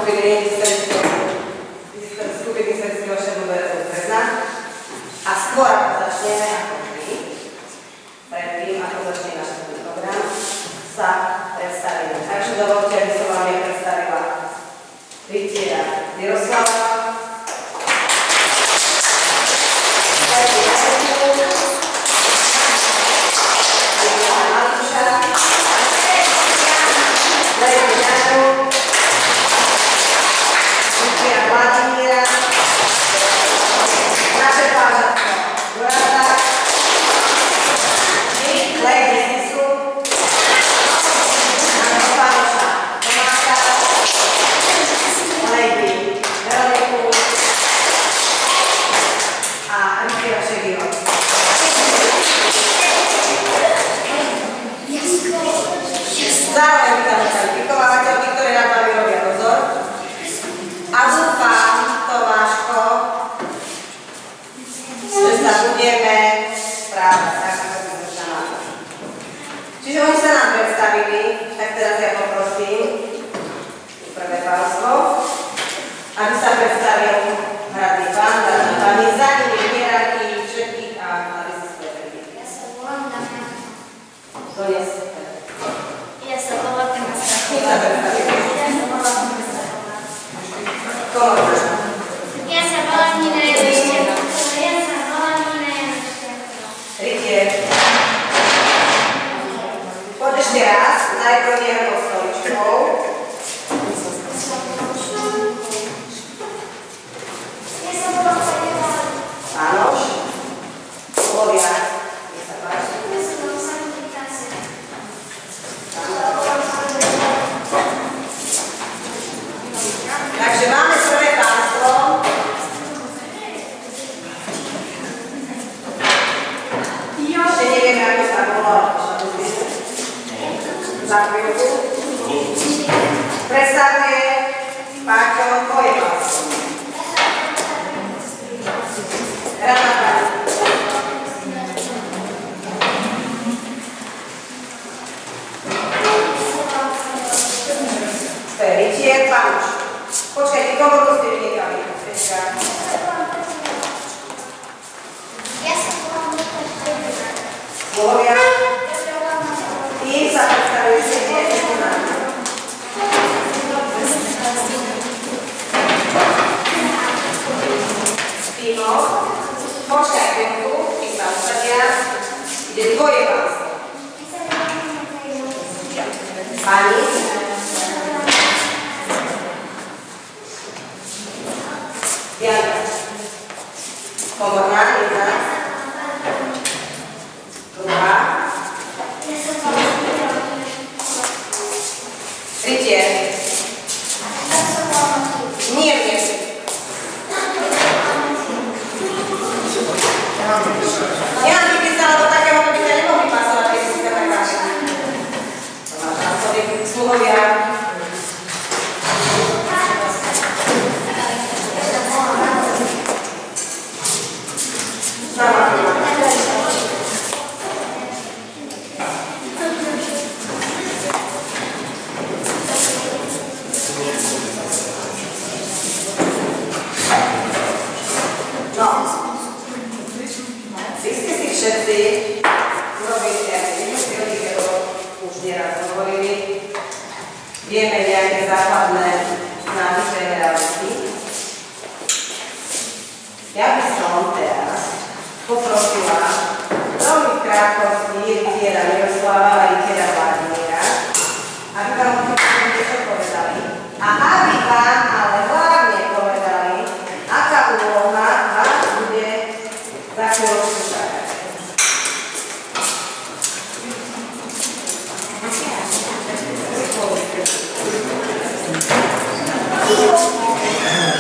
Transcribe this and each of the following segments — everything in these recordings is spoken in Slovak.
skupiny Srdského šedu Berezu Brezna. A skôr ako začneme, ako vždy, predtým, ako začne náš program, sa predstavíme. Takže dovolte, aby som vám predstavila rytiera Miroslava,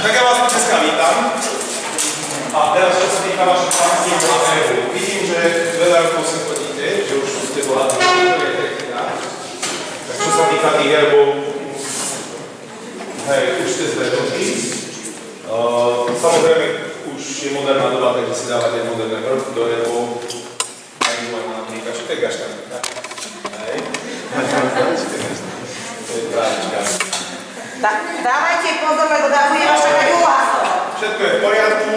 tak ja vás dneska vítam. A teraz, čo sa týka vašich pánských zámerov, vidím, že veľa rokov sa chodíte, že už ste bohatí, to je technika. Tak čo sa týka tých herbov, hej, už ste zvednutí. Samozrejme, už je moderná doba, takže si dávate moderné prvky do herbov. Aj napríklad, čo to je gaštanika? Hej. To je trávička. Tak dávajte pozor, lebo bude vás čakať úloha z toho. Všetko je v poriadku.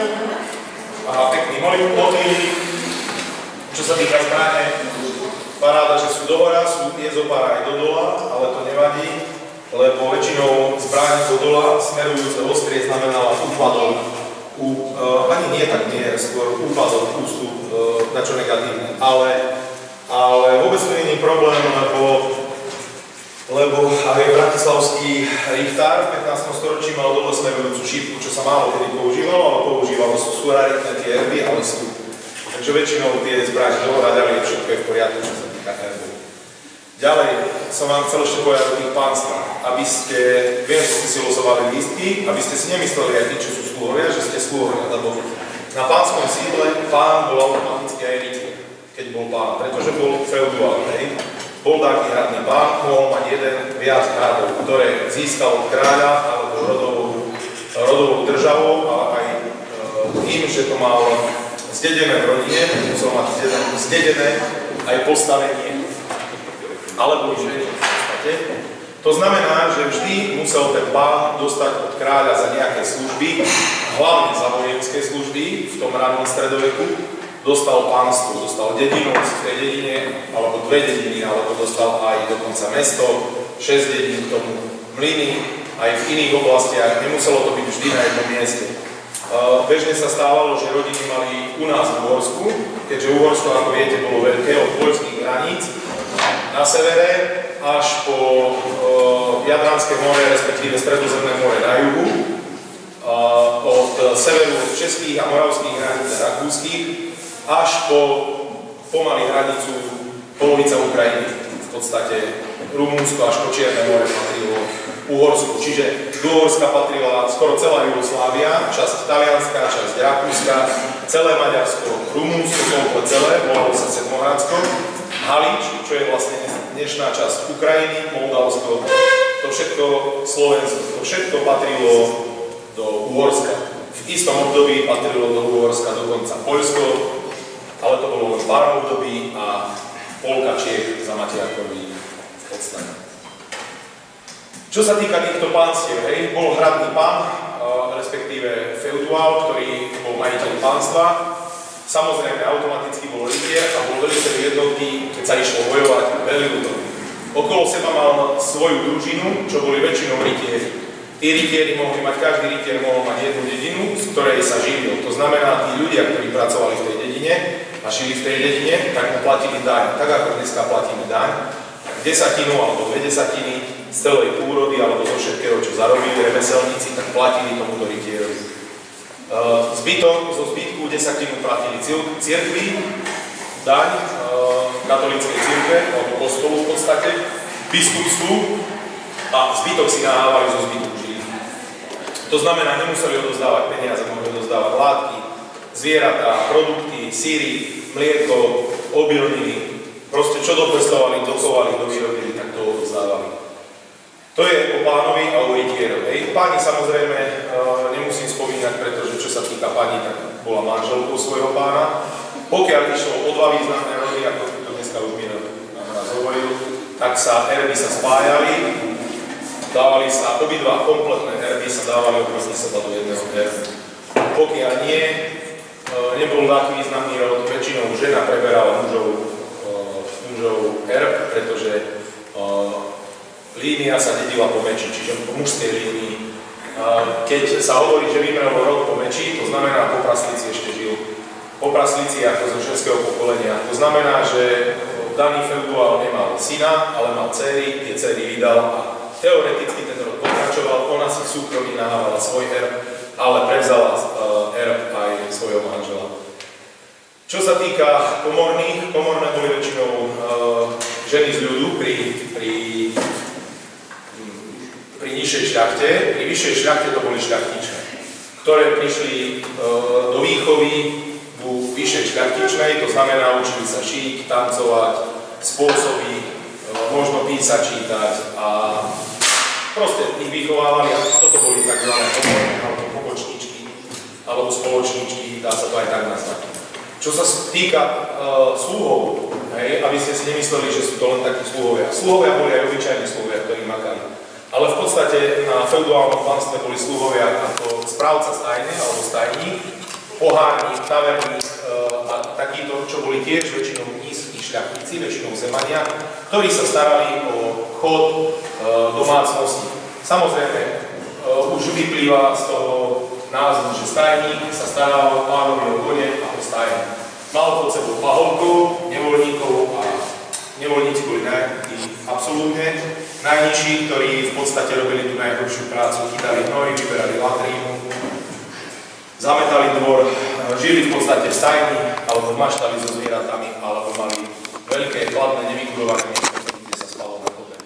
Aha, pekný motív. Čo sa týka zbrane, paráda, že sú dohora, je zo pár aj do dola, ale to nevadí, lebo väčšinou zbraň do dola smerujúce ostrie znamenala úpadok. Ani nie tak nie, skôr úpadok, ústup, načo negatívne. Ale vôbec to nie je problém, lebo aj bratislavský Richtár v 15. storočí mal dole smerujúcu šípku, čo sa málo kedy používalo, ale používalo sú raritné tie erby, ale sú. Takže väčšinou tie zbrane dohľadali, všetko je v poriadku, čo sa týka erbu. Ďalej som vám chcel ešte povedať o tých pánstvách, aby ste, viem, že ste si losovali lístky, aby ste si nemysleli aj tí, čo sú slúhovia, že ste slúhovia, lebo na pánskom sídle pán bol automaticky aj rytier, keď bol pán, pretože bol feudál, hej. Bol taký hradný pán, mohol mať jeden viac hradov, ktoré získal od kráľa alebo rodovou državou, ale aj tým, že to mal zdedené v rodine, musel mať zdedené aj postavenie, alebo ženie v podstate. To znamená, že vždy musel ten pán dostať od kráľa za nejaké služby, hlavne za vojenské služby v tom ranom stredoveku, dostal pánstvo, dostal dedinu v tej dedine, alebo 2 dediny, alebo dostal aj dokonca mesto, 6 dedín k tomu, mlyny, aj v iných oblastiach, nemuselo to byť vždy na jednom mieste. Bežne sa stávalo, že rodiny mali u nás v Uhorsku, keďže Uhorsko, ako viete, bolo veľké od poľských hraníc, na severe až po Jadranské more, respektíve Stredozemné more na juhu, od severu od českých a moravských hraníc a rakúskych, až po pomaly hranicu polovica Ukrajiny, v podstate Rumunsko až po Čierne more patrilo Uhorsku. Čiže do Uhorska patrila skoro celá Jugoslávia, časť Talianska, časť Rakúska, celé Maďarsko, Rumunsko, komplet celé, volalo sa Sedmohradsko, Halič, čo je vlastne dnešná časť Ukrajiny, Moldavsko, to všetko Slovensko, to všetko patrilo do Uhorska. V istom období patrilo do Uhorska dokonca Poľsko, ale to bolo len pár období a polka Čiech za Matiakovi v podstate. Čo sa týka týchto pánstiev, hej, bol hradný pán, respektíve feudál, ktorý bol majiteľ pánstva. Samozrejme, automaticky bol rytier a bol veliteľ jednotky, keď sa išlo bojovať, velil to. Okolo seba mal svoju družinu, čo boli väčšinou rytieri. Tí rytieri mohli mať, každý rytier mohol mať jednu dedinu, z ktorej sa živil. To znamená, tí ľudia, ktorí pracovali v tej dedine a žili v tej dedine, tak mu platili daň. Tak ako dneska platíme daň, tak 10 alebo 2 desatiny z celej úrody alebo zo všetkého, čo zarobili remeselníci, tak platili tomuto rytierovi. Zo zbytku 10 platili cirkvi, daň katolíckej cirkve, alebo kostolu v podstate, biskupstvu a zbytok si nahávali zo zbytku žili. To znamená, nemuseli odozdávať peniaze, mohli odozdávať látky, zvieratá, produkty, síry, mlieko, obilniny, proste čo dopestovali, dochovali, dovyrobili, tak to odozdávali. To je o pánovi a o rytierovi. Páni samozrejme nemusím spomínať, pretože čo sa týka pani, tak bola manželkou svojho pána. Pokiaľ išlo o 2 významné rody, ako to dneska už Miro nám raz hovoril, tak sa erby sa spájali, dávali sa obidva kompletné erby, sa dávali oproti seba do jedného erbu. Pokiaľ nie, nebol taký významný rod, väčšinou žena preberala mužov erb, pretože línia sa dedila po meči, čiže po mužskej línii. Keď sa hovorí, že vymrel rod po meči, to znamená, po praslíci ešte žil. Po praslíci ako zo ženského pokolenia. To znamená, že daný feudál nemal syna, ale mal dcery, tie dcery vydal a teoreticky ten rod pokračoval. Ona si v súkromí nahávala svoj erb, ale prevzala erb aj svojho manžela. Čo sa týka komorných, komorné boli väčšinou ženy z ľudu pri nižšej šľachte. Pri vyššej šľachte to boli šľachtičné, ktoré prišli do výchovy v vyššej šľachtičnej, to znamená, učili sa šiť, tancovať, spôsoby, možno písať, čítať a proste ich vychovávali a toto boli tzv. Komorné alebo pobočníčky alebo spoločníčky, dá sa to aj tak nazvať. Čo sa týka sluhov, aby ste si nemysleli, že sú to len takí sluhovia. Sluhovia boli aj obyčajní sluhovia, ktorí makali. ale v podstate na feudálnom pánstve boli sluhovia ako správca stajne alebo stajník, pohárnik, taverník a takíto, čo boli tiež väčšinou nízki šľachtici, väčšinou zemania, ktorí sa starali o chod domácnosti. Samozrejme, už vyplýva z toho názvu, že stajník sa staral o pánovi o kone a o stajne. Mal pod sebou paholkov, nevoľníkov a nevoľníci boli absolútne najnižší, ktorí v podstate robili tú najhoršiu prácu, chytali hnory, vyberali latrínu, zametali dvor, žili v podstate v stajni, alebo maštali so zvieratami, alebo mali veľké, chladné, nevybudované miesto, kde sa spalo na kope.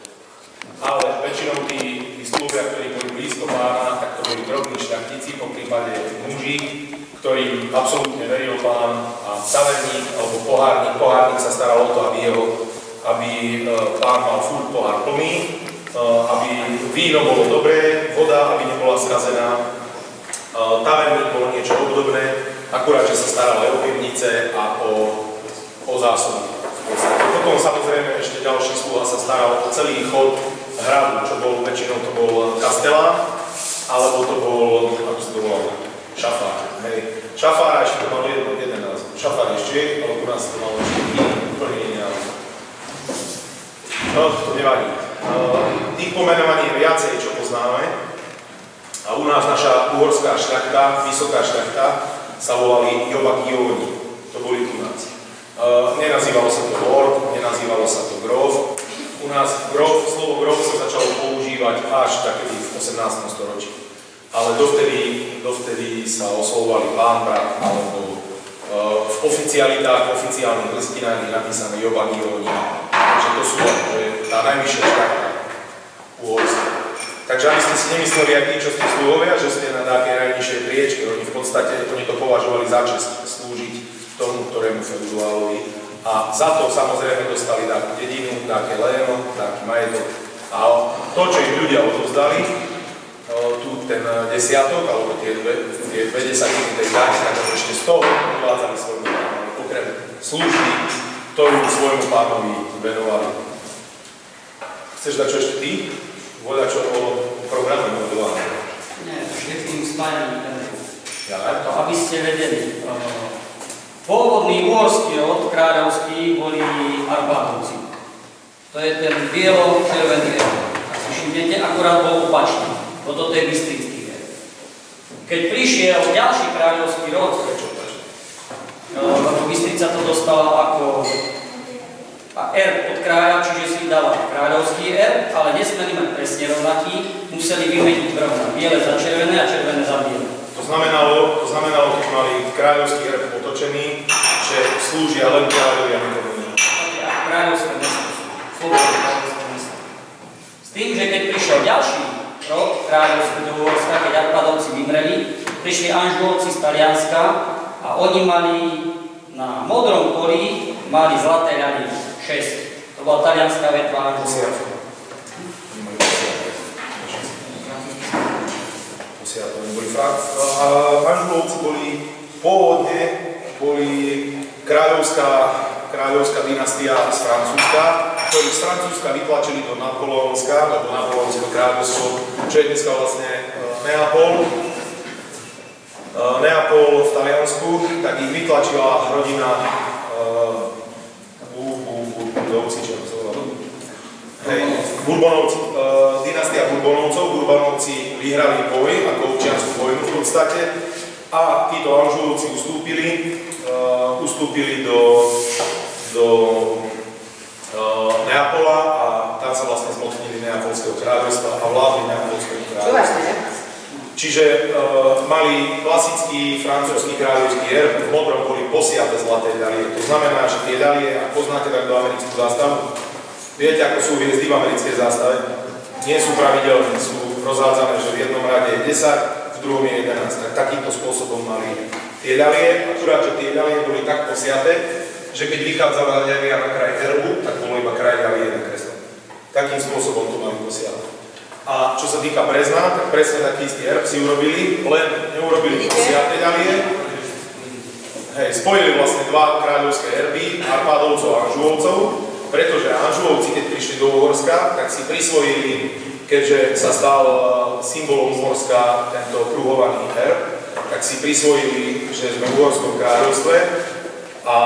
Ale väčšinou tí sluhovia, ktorí boli blízko pána, tak to boli drobní šľachtici, po prípade muži, ktorý absolútne veril pán a taverník alebo pohárnik sa staral o to, aby pán mal furt pohár plný, aby víno bolo dobré, voda, aby nebola skazená. Taverník bolo niečo obdobné, akurát, že sa staral aj o pivnice a o zásoby. Potom samozrejme ešte ďalší sluha sa staral o celý chod hradu, čo bol väčšinou to bol kastelán, alebo to bol, ako sa to volalo, šafár. Šafára ešte to malo jeden názov. Šafár ešte, ale u nás to malo ešte úplne iný názov. No, to nevadí. Tých pomenovaní je viacej, čo poznáme. A u nás naša uhorská šľachta, vysoká šľachta, sa volali Jovakioni. To boli u nás. Nenazývalo sa to lord, nenazývalo sa to grof. U nás slovo grof sa začalo používať až takedy v 18. storočí. Ale dovtedy sa oslovovali pán, brat, alebo v oficialitách, v oficiálnych listinách je napísané Jovakioni. Takže to sú tá najvyššia šľachta uhorská. Takže aby ste si nemysleli, aj tí, čo ste sluhovia, že ste na také najnižšej priečke, oni v podstate to považovali za čest slúžiť tomu, ktorému feudálovi. A za to samozrejme dostali takú dedinu, také léno, taký majetok. A to, čo im ľudia odovzdali, tu ten desiatok, alebo tie dve desatiny tej dane, tak ešte z toho uvádzali svojmu pánovi, okrem služby, ktorú svojmu pánovi venovali. Chceš dať čo ešte ty? Voľa čo o programe modelované? Nie, všetkým spájaním. Ja? Aby ste vedeli, pôvodný uhorský rod kráľovský boli Arbádovci. To je ten bielo-červený rod. Ak si všimnete, akurát bol opačný. Toto je bystrický rod. Keď prišiel ďalší kráľovský rod, Bystrica to dostala ako erb od kráľa, čiže si dala kráľovský erb, ale nesmeli mať presne rovnaký, museli vymeniť vrchna. Biele za červené a červené za biele. To znamenalo, keď mali kráľovský erb otočený, že slúžia len kráľovi a nikomu nie. Kráľovské mesto. Slobodné kráľovské mesto. S tým, že keď prišiel ďalší rod kráľovský do Uhorska, keď Arbádovci vymreli, prišli Anžulovci z Talianska a oni mali na modrom poli zlaté ľady. 6. To bola talianská vetva Anžulovcov. Anžulovci boli pôvodne kráľovská dynastia z Francúzska, ktorí z Francúzska vytlačili do Napoleonska, alebo Napoleonské kráľovstvo, čo je dneska vlastne Neapol v Taliansku, tak ich vytlačila rodina Bourbonovci, dynastia Bourbonovci vyhrali boj ako občiansku vojnu v podstate a títo Anžulovci ustúpili do Neapola a tam sa vlastne zmocnili Neapolského kráľovstva a vládli Neapolského kráľovstva. Čiže mali klasický francúzsky kráľovský erb, v modrom boli posiate zlaté ľalie. To znamená, že tie ľalie, ak poznáte takto americkú zástavu, viete, ako sú hviezdy v americkej zástave? Nie sú pravidelné, sú rozhádzané, že v jednom rade je 10, v druhom je 11. Tak takýmto spôsobom mali tie ľalie, akurát, že tie ľalie boli tak posiate, že keď vychádzala ľalia na kraj erbu, tak bolo iba kraj ľalie nakreslené. Takým spôsobom to mali posiate. A čo sa týka Brezna, tak presne taký istý erb si urobili, len neurobili posiate ľalie. Spojili vlastne dva kráľovské erby, Arbádovcov a Anžulovcov, pretože Anžulovci, keď prišli do Uhorska, tak si prisvojili, keďže sa stal symbolom Uhorska tento kruhovaný herb, tak si prisvojili, že sme v Uhorskom kráľovstve a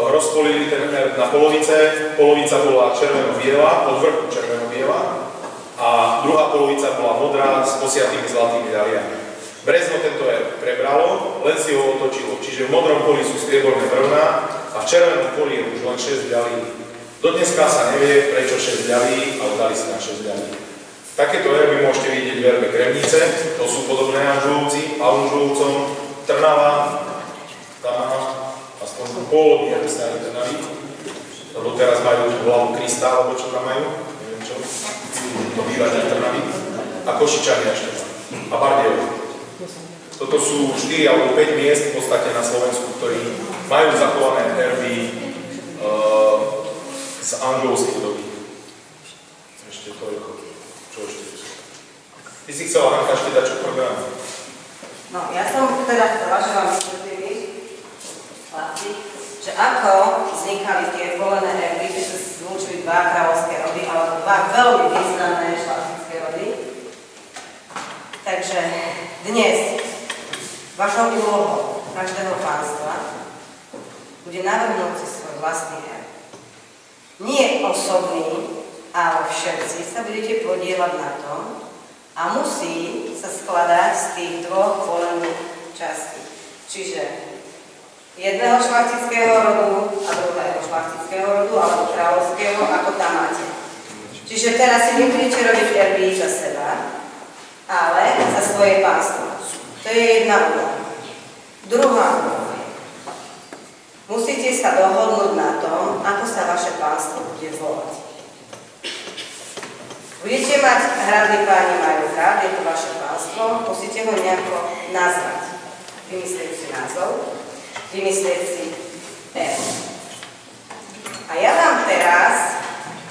rozpolili ten herb na polovice. Polovica bola červeno-biela, od vrchu červeno-biela a druhá polovica bola modrá s posiatými zlatými daliami. Brezno tento herb prebralo, len si ho otočilo, čiže v modrom poli sú strieborné brvná a v červenom poli je už len 6 ľalí. Dodneska sa nevie, prečo 6 ľalí, ale dali si na 6 ľalí. Takéto herby môžete vidieť v herbe Kremnice, to sú podobné Anžulovci, Alunžulovcom, Trnava, tam má aspoň pôvodný herb Starý Trnavy, lebo teraz majú hlavu Krista, alebo čo tam majú, neviem čo, to býva v Trnavy, a Košičania ešte a Bardejov. Toto sú 4 alebo 5 miest v podstate na Slovensku, ktorí majú zachované herby z anžulovskej doby. Ešte toľko. Čo ešte? Ty si chcela, Hanka, ešte dať čo program? No, ja som teda chcela, že vám vysvetlili, chlapci, že ako vznikali tie volené herby, že sa zlúčili dva kráľovské rody, alebo dva veľmi významné šlachtické rody. Takže dnes vašou úlohou každého pánstva bude navrhnúť si svoj vlastný herb. Nie osobný, ale všetci sa budete podieľať na tom a musí sa skladať z tých dvoch volených častí. Čiže jedného šlachtického rodu a druhého šlachtického rodu alebo kráľovského, ako tam máte. Čiže teraz si nebudete robiť herby za seba, ale za svoje pánstvo. To je jedna úloha. Druhá úloha. Musíte sa dohodnúť na tom, ako sa vaše pánstvo bude volať. Budete mať, hradní páni majú rád, je to vaše pánstvo, musíte ho nejako nazvať. Vymyslieť si názov, vymyslieť si herb. A ja vám teraz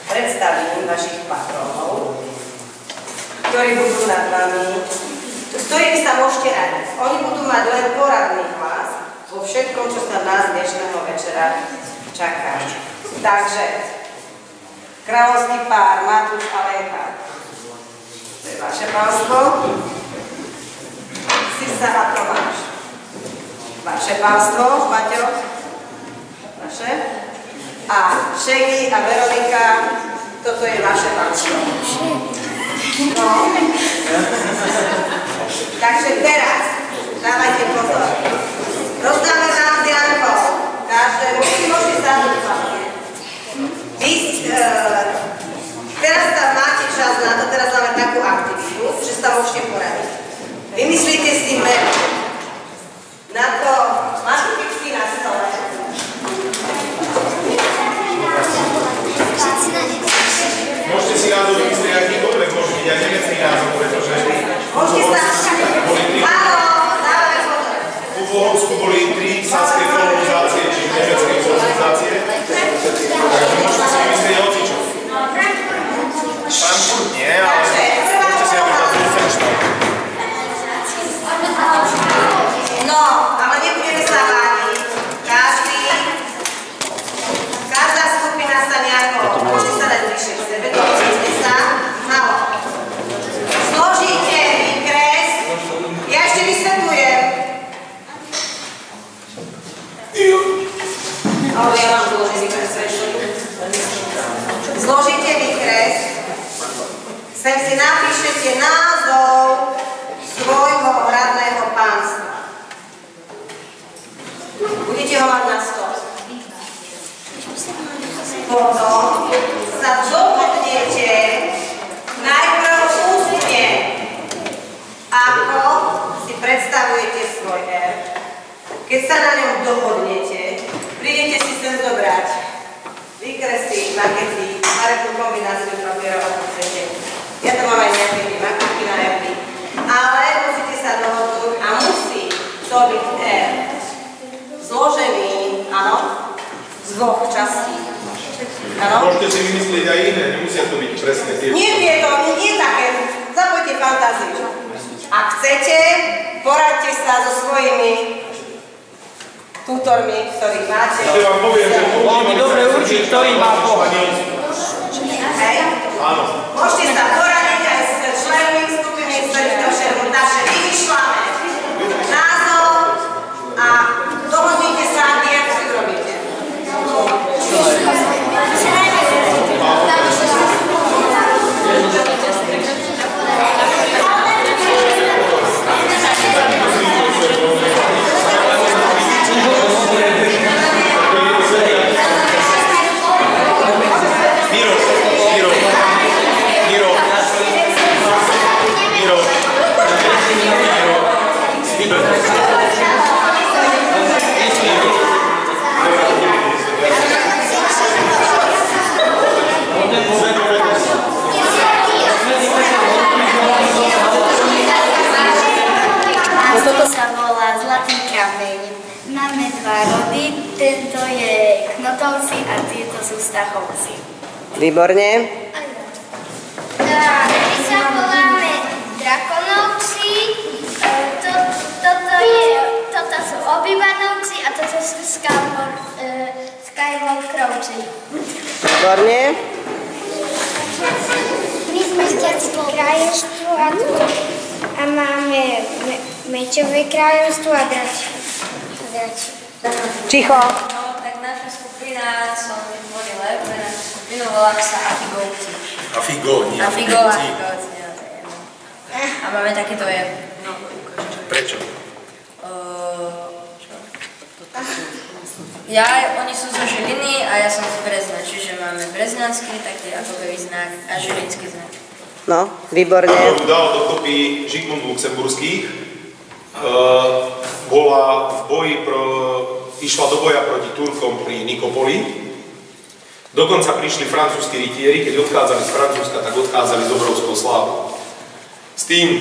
predstavím vašich patrónov, ktorí budú nad vami, s ktorými sa môžete radiť. Oni budú mať len poradný hlas vo všetkom, čo sa nás dnešného večera čaká. Takže kráľovský pár Matúš a Lenka. To je vaše pánstvo. Sisa a Tomáš. Vaše pánstvo, Maťo. Vaše. A Šegi a Veronika. Toto je vaše pánstvo. No. Takže teraz dávajte pozor. Rozdáme nám Dianko. Každému si môžete sadnúť hlavne. Teraz tam máte čas na to, teraz máme takú aktivitu, že sa môžete poradiť. Vymyslíte si meno. Na to máte fixky na stole. Môžete si názov vymyslieť akýkoľvek, môže byť aj nemecký názov, pretože Môžete sa... Áno, dávaj pozor. v Uhorsku boli 3 saské kolonizácie, čiže nemecké kolonizácie. Takže môžete si vymyslieť hocičo. Frankfurt nie, ale môžete si napríklad Wolfenstein. No, ale nebudeme sa vádiť. Každá skupina sa nejako, môžete sa dať bližšie k sebe, dočíte sa. Halo. Zložíte výkres. Ja ešte vysvetľujem. Ale ja vám zložím výkres. Zložíte výkres. Sem si napíšete názov svojho hradného pánstva. Budete ho mať na stole. Potom sa dohodnete najprv ústne, ako si predstavujete svoj herb. Keď sa na ňom dohodnete, prídete si sem zobrať výkresy, makety, farebnú kombináciu papierov, ako chcete. Ja to mám aj nejaké makety na herby. Ale musíte sa dohodnúť a musí to byť herb zložený, áno, z dvoch častí. Môžete si vymyslieť aj iné, nemusia to byť presne tie. Nie také, zapojte fantáziu. Ak chcete, poradte sa so svojimi tutormi, ktorých máte. Ja vám poviem, že Veľmi dobre určiť, ktorý má Boha. Hej. Áno. Môžete sa poradiť aj s členmi skupiny, s ktorými naše vymýšľame názov a dohodnite sa, jak si to robíte. Toto sa volá Zlatý kameň. Máme dva rody, tento je Knotovci a tieto sú Stachovci. Výborne. My sa voláme Drakonovci, toto sú Obi-Wanovci a toto sú Skywalkerovci. Výborne. My sme z Detského kráľovstva a máme Mečové kráľovstvo a Dračí. Ticho. No, tak naša skupina som vytvorila, naša skupina volá sa Afigovci. Afigo, nie Afigovci, no to je jedno. A máme takýto je. No, ukážem. Prečo? Čo? Oni sú zo Žiliny a ja som z Brezna, čiže máme brezňanský, taký akoby znak a žilinský znak. No, výborne. Ktorú dal dokopy Žigmund Luxemburský, bola v boji išla do boja proti Turkom pri Nikopoli. Dokonca prišli francúzski rytieri, keď odchádzali z Francúzska, tak odchádzali s obrovskou slávou. S tým,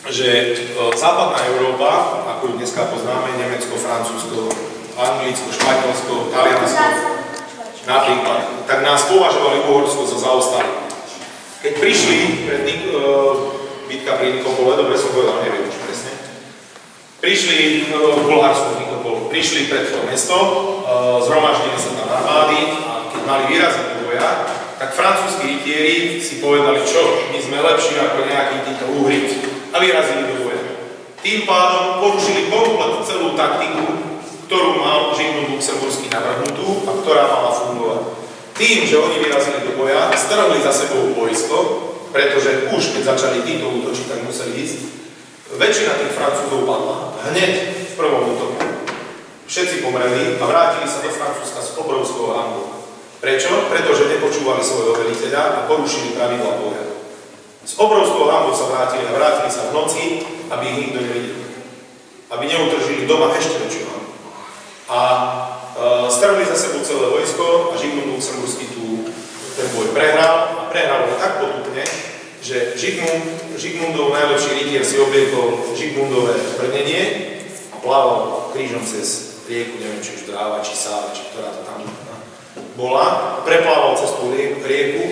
že západná Európa, ako ju dneska poznáme, Nemecko, Francúzsko, Anglicko, Španielsko, Taliansko, napríklad, tak nás považovali Uhorsko za zaostalé. Keď prišli pred bitka pri Nikopole, dobre som povedal, neviem už presne, prišli v Bulharsku Nikopol, prišli pred to mesto, zhromaždili sa tam armády a keď mali vyraziť do boja, tak francúzski rytieri si povedali, čo, my sme lepší ako nejakí títo Uhri a vyrazili do boja. Tým pádom porušili komplet celú taktiku, ktorú mal Žigmund Luxemburský navrhnutú a ktorá mala fungovať. Tým, že oni vyrazili do boja, strhli za sebou vojsko, pretože už keď začali títo útočiť, tak museli ísť. Väčšina tých Francúzov padla hneď v prvom útoku. Všetci pomreli a vrátili sa do Francúzska s obrovskou hanbou. Prečo? Pretože nepočúvali svojho veliteľa a porušili pravidlá boja. S obrovskou hanbou sa vrátili a vrátili sa v noci, aby ich nikto nevidel. Aby neutržili doma ešte väčšiu hanbu. A strhli za sebou celé vojsko a Žigmund Luxemburský ten boj prehral a prehral ho tak potupne, že Žigmundov najlepší rytier si obliekol Žigmundové brnenie a plával krížom cez rieku, neviem či už Dráva, či Sáva, či ktorá to tam bola, preplával cez tú rieku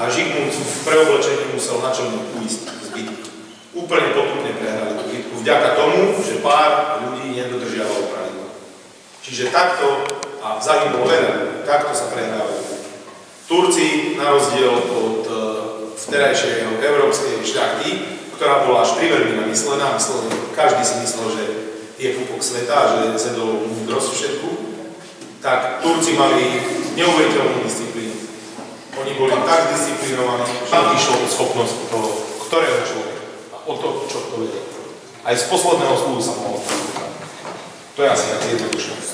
a Žigmund v preoblečení musel na čelnú uísť z bitky. Úplne potupne prehrali tú bitku vďaka tomu, že pár ľudí nedodržiavalo pravidlá. Čiže takto, a zahynul veľa, takto sa prehrávajú. Turci, na rozdiel od vterajšej európskej šľachty, ktorá bola až priveľmi namyslená, každý si myslel, že je pupok sveta, že zjedol múdrosť všetku, tak Turci mali neuveriteľnú disciplínu. Oni boli tak disciplinovaní, že išlo o schopnosť toho, ktorého človeka a o to, čo to vedel. Aj z posledného slúdu sa mohol. To je asi tak jednoduchšie.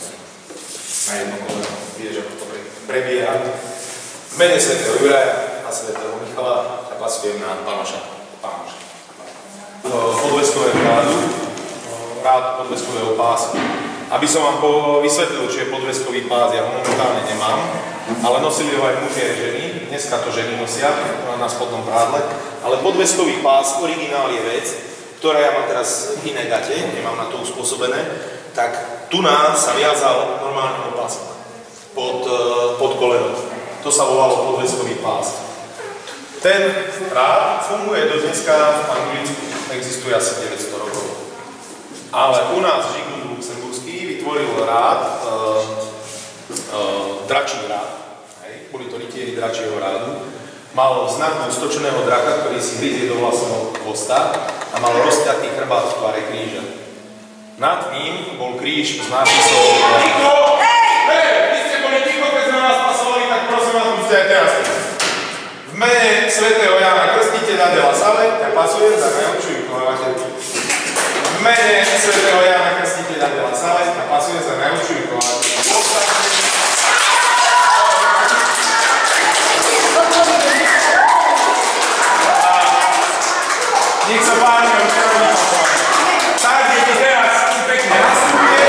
Na jedno koleno, vieš, ako to prebieha. V mene svätého Juraja a svätého Michala zapasujem na Pánoša. Podveskové rád podveskového pásu. Aby som vám vysvetlil, či je podveskový pás, ja ho momentálne nemám, ale nosili ho aj muži aj ženy. Dneska to ženy nosia na spodnom prádle, ale podveskový pás, originál je vec, ktorá ja mám teraz v iné gate, nemám na to uspôsobené, tak tu nás sa viazal normálny opasok pod kolenom. To sa volalo podveskový pás. Ten rád funguje do dneska v Anglicku, existuje asi 900 rokov. Ale u nás Žigmund Luxemburský vytvoril rád, dračí rád, boli to rytieri dračieho rádu, mal znak ústočeného draka, ktorý si hryzie do vlastného chvosta a mal rozťatý chrbát v tvare kríža. Nad ním bol kríž s nápisom Ticho! Hej! Vy ste boli ticho, keď sme nás pasovali, tak prosím vás, musíte aj teraz. V mene svätého Jána Krstiteľa de la Salle ťa pasujem za najlepšiu vykonávateľ. V mene svätého Jána Krstiteľa de la Salle ťa pasujem za najlepšiu vykonávateľ. Nech sa páni, občanovní pasovali. Tak, deti, teraz pekne nastúpte.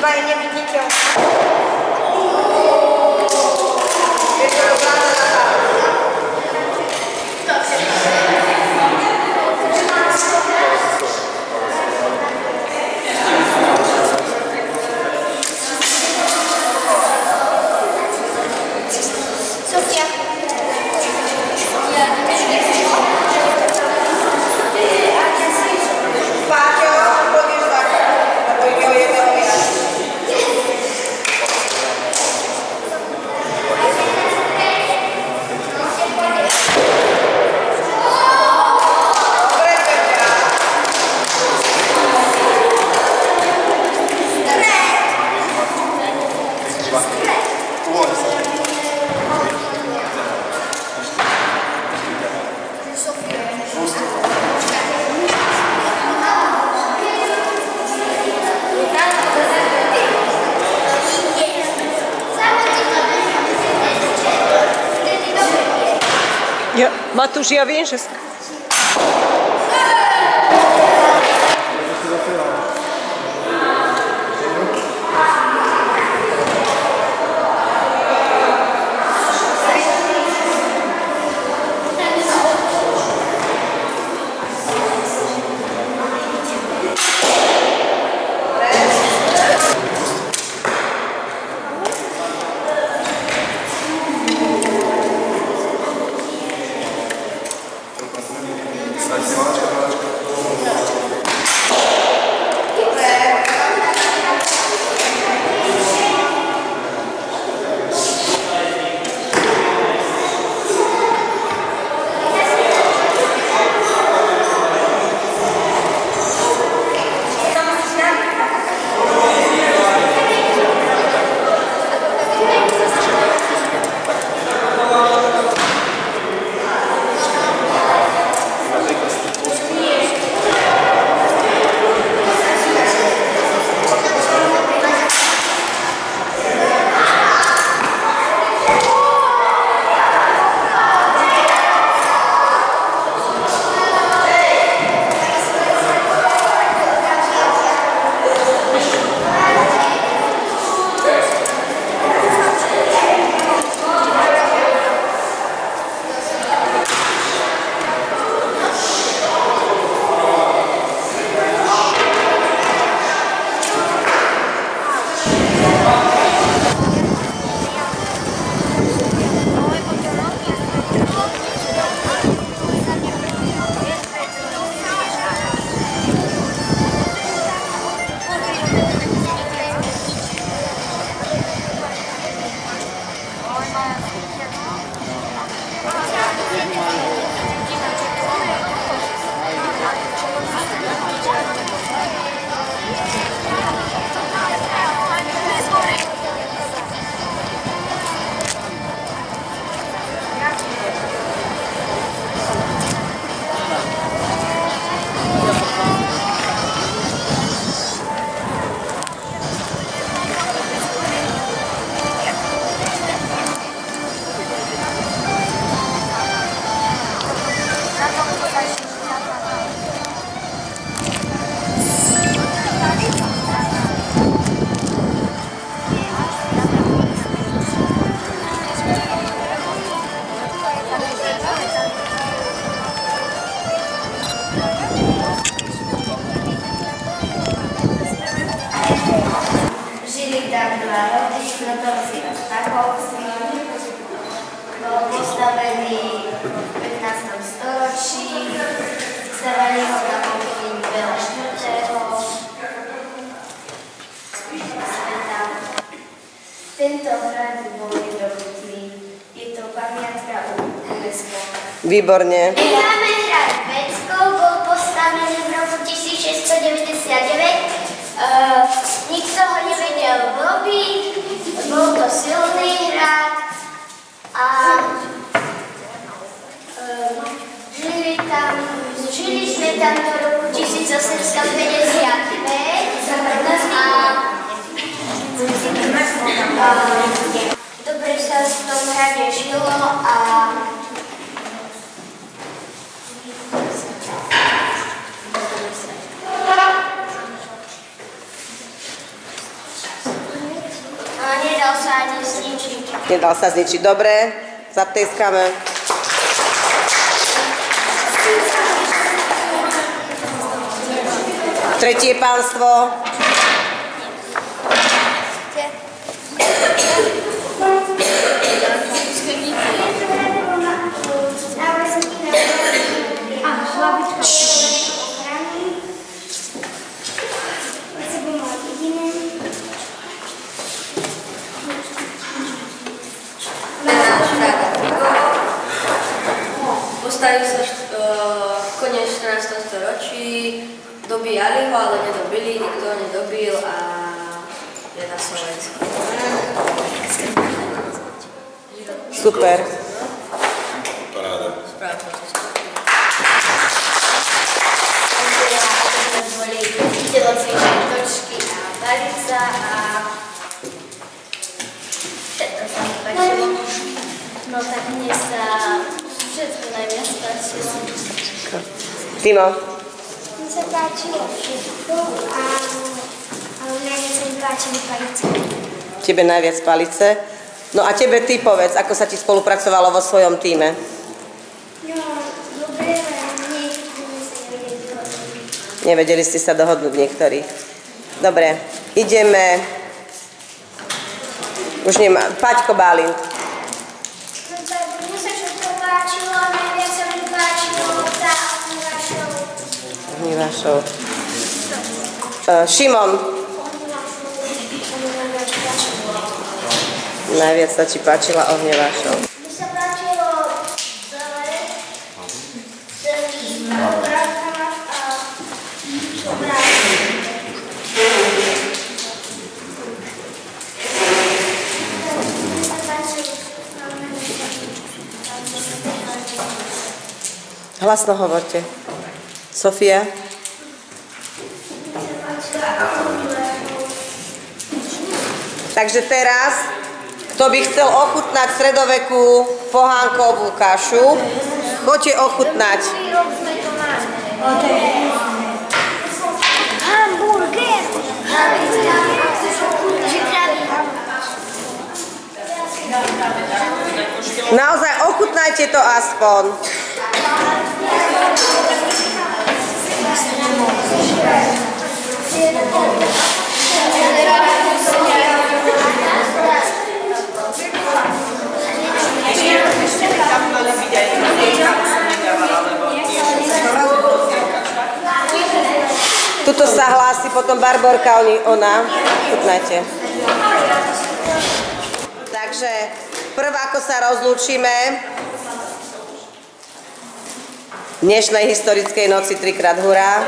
Iba je neviditeľná. Je to vláda na háru. Matúš, ja viem, že... Postavený v 15. storočí, stavali ho na pokyn Bela IV. sveta. Tento hrad bol nedobudný. Je to pamiatka UNESCO. Výborne. Máme hrad Beckov, bol postavený v roku 1699. Nikto ho nevedel robiť, bol to silný hrad a žili sme tam do roku 1855 a dobre sa v tom hrade žilo a Nedal sa ani zničiť. Nedal sa zničiť. Dobre, zatleskame. Tretie pánstvo. Postavil sa koniec 14. storočí, dobíjali ho, ale nedobili, nikto ho nedobil a je na Slovensku. Super. Paráda. Boli telocvičné točky a palica a všetko sa mi páčilo. No tak mne sa všetko najviac páčilo. Timo. Mne sa páčilo všetko a najviac sa mi páčili palice. Tebe najviac palice. No a tebe ty povedz, ako sa ti spolupracovalo vo svojom tíme? No, dobre, ale niekedy sa nevedeli dohodnúť. Nevedeli ste sa dohodnúť niektorí. Dobre, ideme. Už nemá. Paťko Bálint. Mne sa všetko páčilo, najviac sa mi páčilo tá Ohnivášov. Šimon. Najviac sa ti páčila Ohnivášov. Mne sa páčilo celý obrátka a obrátka. Hlasno hovorte. Sofia. Takže teraz, kto by chcel ochutnať stredovekú pohánkovú kašu, choďte ochutnať. Hamburger! Naozaj ochutnajte to aspoň. Tuto sa hlási potom Barborka, ona. Chutnajte. Takže prvá, ako sa rozlúčime, v dnešnej historickej noci trikrát hurá.